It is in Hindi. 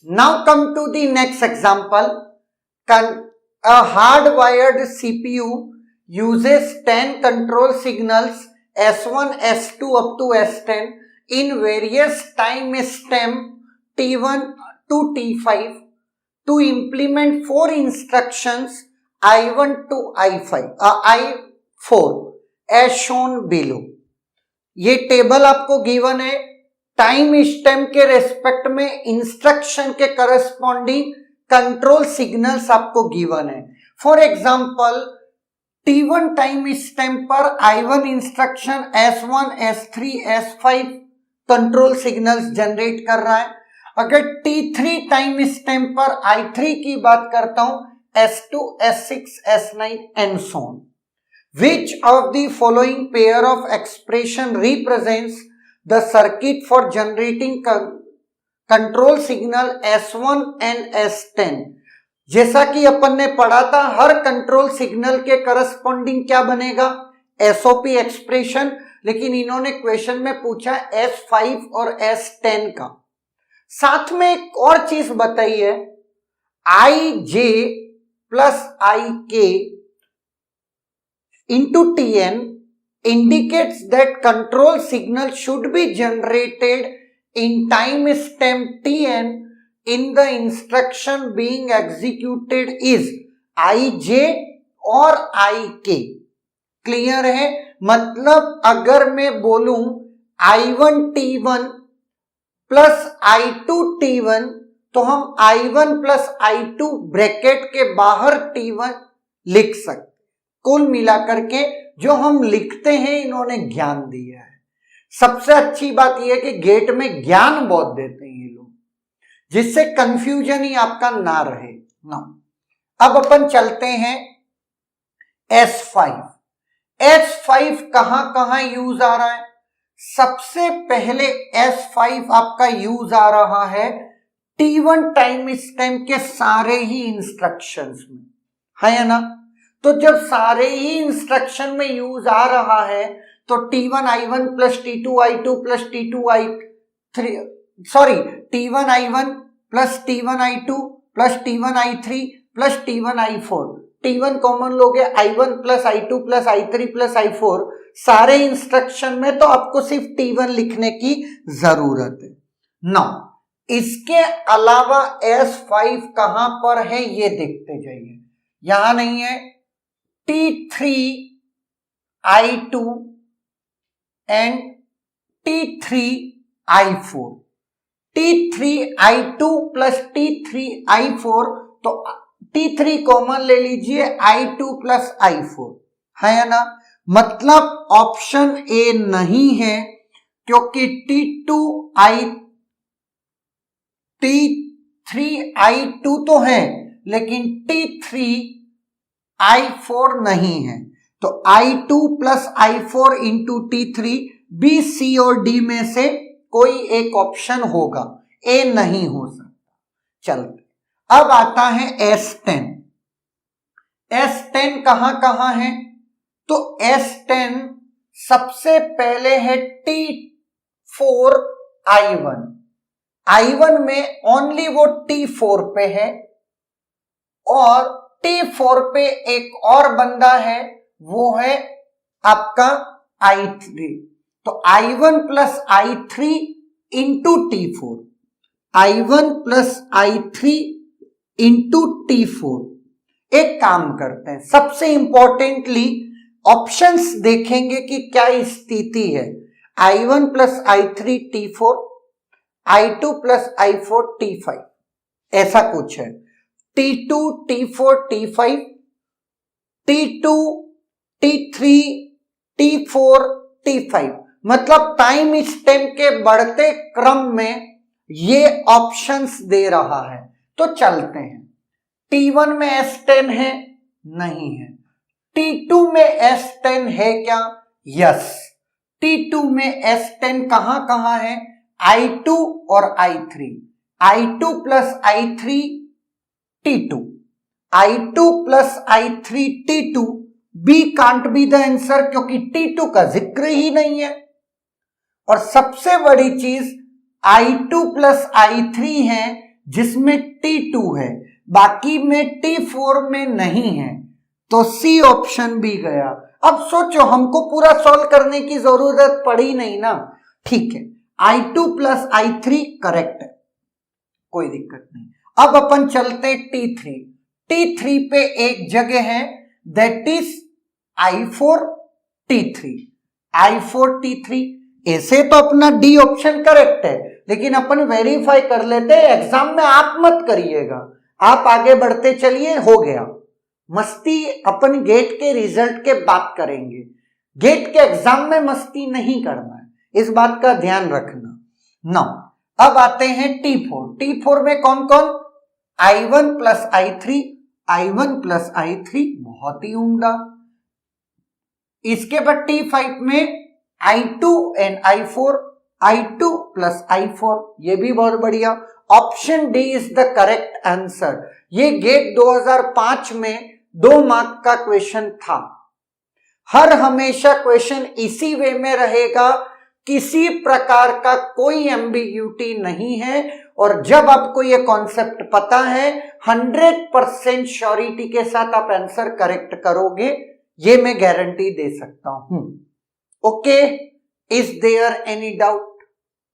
Now come to the next example. A hardwired CPU uses 10 control signals S1, S2 up to S10 in various time stamp T1 to T5 to implement 4 instructions I1 to I4 as shown below. ये टेबल आपको गिवन है, टाइम स्टैम्प के रेस्पेक्ट में इंस्ट्रक्शन के करस्पॉन्डिंग कंट्रोल सिग्नल्स आपको गिवन है. For example T1 time stamp पर I1 instruction S1, S3, S5 control signals generate कर रहा है. अगर T3 टाइम स्टैम्प पर I3 की बात करता हूं S2, S6, S9 and so on. Which of the following pair of expression represents the circuit for generating control signal S1 and S10? जैसा कि अपन ने पढ़ा था, हर कंट्रोल सिग्नल के करस्पॉन्डिंग क्या बनेगा, एसओपी एक्सप्रेशन. लेकिन इन्होंने क्वेश्चन में पूछा S5 और S10 का. साथ में एक और चीज बताई है, IJ plus IK into Tn indicates that control signal should be generated in time stamp Tn in the instruction being executed is IJ और IK. क्लियर है? मतलब अगर मैं बोलूं I1 T1 plus I2 T1 तो हम I1 प्लस I2 ब्रैकेट के बाहर T1 लिख सकते. कुल मिलाकर के जो हम लिखते हैं इन्होंने ज्ञान दिया है. सबसे अच्छी बात यह है कि गेट में ज्ञान बहुत देते हैं ये लोग, जिससे कंफ्यूजन ही आपका ना रहे ना. अब अपन चलते हैं S5. S5 कहां कहां यूज आ रहा है? सबसे पहले S5 आपका यूज आ रहा है T1 टाइम स्टैम्प के सारे ही इंस्ट्रक्शंस में, है ना. तो जब सारे ही इंस्ट्रक्शन में यूज आ रहा है तो T1 I1 plus T2 I2 plus T1 I1 plus T1 I2 plus T1 I3 plus T1 I4. T1 common लोगे, I1 plus I2 plus I3 plus I4 सारे इंस्ट्रक्शन में, तो आपको सिर्फ T1 लिखने की जरूरत है. नौ इसके अलावा S5 कहां पर है ये देखते जाइए. यहां नहीं है. T3 I2 and T3 I4. T3 I2 plus T3 I4, तो T3 कॉमन ले लीजिए, I2 प्लस I4, है ना. मतलब ऑप्शन ए नहीं है, क्योंकि T3 I2 तो है लेकिन T3 I4 नहीं है. तो I2 plus I4 into T3 B, C और D में से कोई एक ऑप्शन होगा, ए नहीं हो सकता. चलते अब आता है S10. S10 कहां कहां है? तो S10 सबसे पहले है T4 I1. I1 में ओनली वो T4 पे है और T4 पे एक और बंदा है, वो है आपका I3. तो I1 plus I3 into T4, I1 plus I3 into T4. एक काम करते हैं, सबसे इंपॉर्टेंटली ऑप्शंस देखेंगे कि क्या स्थिति है. I1 plus I3 T4, I2 plus I4 T5, ऐसा कुछ है. T2 T4 T5, T2 T3 T4 T5. मतलब टाइम स्टैम्प के बढ़ते क्रम में ये ऑप्शंस दे रहा है. तो चलते हैं. T1 में S10 है? नहीं है. T2 में S10 है क्या? यस. T2 में S10 कहां कहां है? I2 और I3. I2 plus I3 T2, I2 plus I3 T2. B can't be the answer, क्योंकि T2 का जिक्र ही नहीं है. और सबसे बड़ी चीज I2 प्लस I3 है, जिसमें T2 है, बाकी में T4 में नहीं है, तो सी ऑप्शन भी गया। अब सोचो, हमको पूरा सॉल्व करने की जरूरत पड़ी नहीं ना। ठीक है, I2 प्लस I3 करेक्ट है, कोई दिक्कत नहीं। अब अपन चलते T3। T3 पे एक जगह है, that is I4 T3। I4 T3 ऐसे तो अपना डी ऑप्शन करेक्ट है, लेकिन अपन वेरीफाई कर लेते हैं। एग्जाम में आप मत करिएगा, आप आगे बढ़ते चलिए। हो गया, मस्ती अपन गेट के रिजल्ट के बात करेंगे। गेट के एग्जाम में मस्ती नहीं करना है, इस बात का ध्यान रखना। नौ, अब आते हैं T4। T4 में कौन कौन? I1 plus I3, I1 plus I3, बहुत ही उम्दा। इसके बाद T5 में I2 and I4, I2 plus I4, ये भी बहुत बढ़िया। Option D is the correct answer. ये गेट 2005 में 2 मार्क का क्वेश्चन था। हर हमेशा क्वेश्चन इसी वे में रहेगा, किसी प्रकार का कोई एम्बिग्यूटी नहीं है। और जब आपको ये कॉन्सेप्ट पता है, 100% श्योरिटी के साथ आप आंसर करेक्ट करोगे, ये मैं गारंटी दे सकता हूं। Okay, is there any doubt?